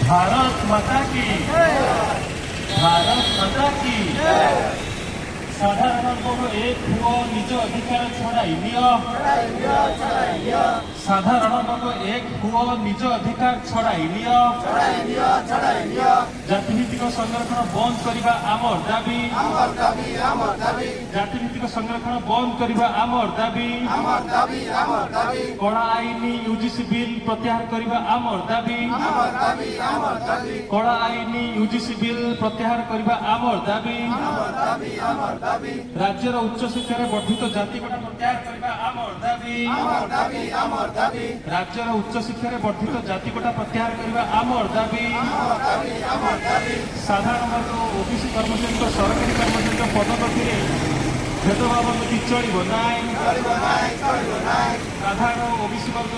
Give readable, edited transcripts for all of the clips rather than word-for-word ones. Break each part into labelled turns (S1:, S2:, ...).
S1: भारत माता की, भारत माता की। साधारण एक हुओ निज अधिकार छड़ाई नियो, साधारण एक हुओ निज अधिकार छड़ाई नियो। जातिभित्तिक संरक्षण बंद करने आमर दाबी, जातिभित्तिक संरक्षण बंद करने आमर दाबी। कड़ा आईन यूजीसी बिल प्रत्याहार करने आमर दाबी, कड़ा आईन यूजीसी बिल प्रत्याहार करने आमर दाबी। राज्यर उच्च शिक्षा वर्धित जाति कोटा प्रत्याहार करने आमर दाबी, राज्यर उच्च शिक्षा वर्धित जाति कोटा प्रत्याहार करने आमर दाबी। साधारण वर्ग ओबीसी कर्मचारी सरकारी कर्मचारी पदोन्नति भेदभाव नीति चलो ना। साधारण ओबीसी वर्ग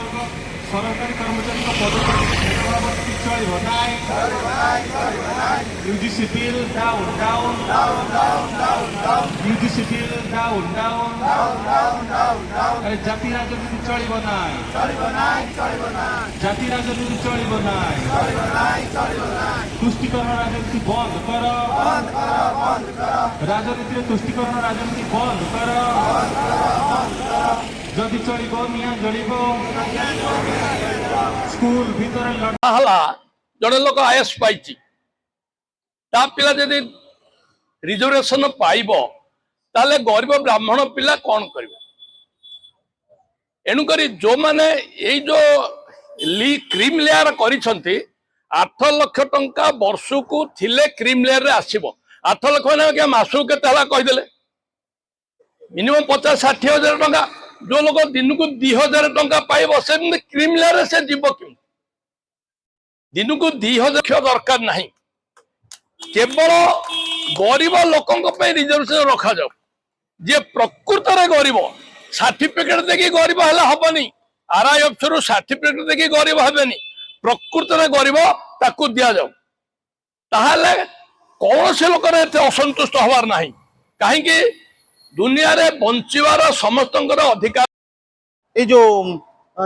S1: सरकारी कर्मचारी पदोन्नति भेदभाव नीति चलो ना। UGC bill down down, UGC bill down down. अरे जाति राजनीति चलो ना, जाति राजनीति चलो ना। तुष्टिकरण राजनीति बंद कर, राजनीति तुष्टिकरण राजनीति बंद कर। जदि चलो निया जलिब स्कूल भीतर
S2: जड़े लोक आईएएस पाई पिला जदि रिजर्वेशन पाइब ताले गरीब ब्राह्मण पिला कौन कर। एणुक जो मैंने ये जो क्रीम लेयर कर 8 लाख टंका वर्ष को थिले क्रीम लेयर रे आसीबो। 8 लाख ना मासु केते हला कहिदेले मिनिमम 50-60 हजार टंका जो लोग दिन को 2000 टंका पाइब से क्रीम लेयर से जीव कि दिन को 2000 दरकार नहीं। केवल गरीब लोकों रिजर्वेशन रखा जाऊ। जे प्रकृत रे गरीब सर्टिफिकेट देखिए गरीब है हबनी, आरआई अफसर सर्टिफिकेट देखिए गरीब हेनी, प्रकृत रे गरीब ताकू दि जाऊ। ताहले कौन से लोक असंतुष्ट हबार नहीं। कहीं दुनिया रे बंचिवार समस्त अधिकार
S3: ये जो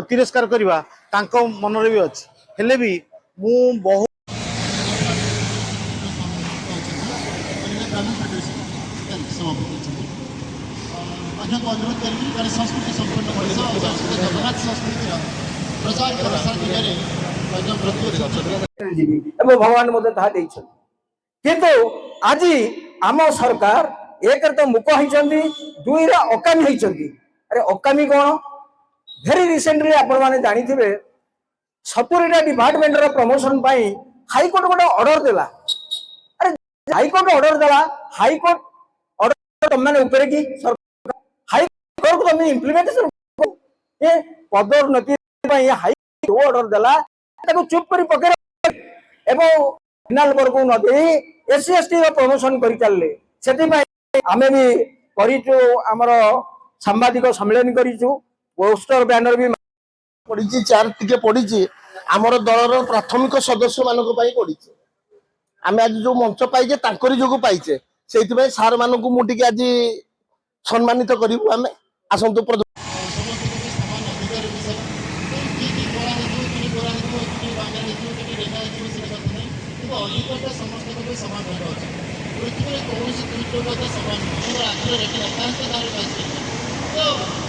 S3: तिरस्कार करवा तांको मन रे भी अछि हेले भी मु बहुत
S4: अनुरोध करी संस्कृति संपन्न जगन्नाथ संस्कृति प्रचार
S5: भगवान मत किंतु आज आम सरकार एक तो मुक होती, 2 अकामी होती। अरे अकामी कौन भेरी रिसेंटली आपण मैंने जानी थे 70टा डिपार्टमेंट प्रमोशन हाईकोर्ट गोटे ऑर्डर देला। अरे हाईकोर्ट ऑर्डर देला, हाईकोर्ट ऑर्डर मैंने ऊपर की हाईकोर्ट को तुम इम्प्लीमेंटेशन पदोन्नति हाईकोर्ट ऑर्डर देला चुप कर पके फाइनाल वर्ग न दे एससी एसटी प्रमोशन कर चलले। से आमे भी करिचु हमर सांबादिक सम्मेलन करिचु, पोस्टर बैनर भी
S4: पड़ी चार टिके पड़ी आमर दलर प्राथमिक सदस्य मानक पड़ी। आम आज जो मंच पाइचे तांकरी जोगु पाइचे से सार मानक मुझे आज सम्मानित करूँ। आम आसतु समस्त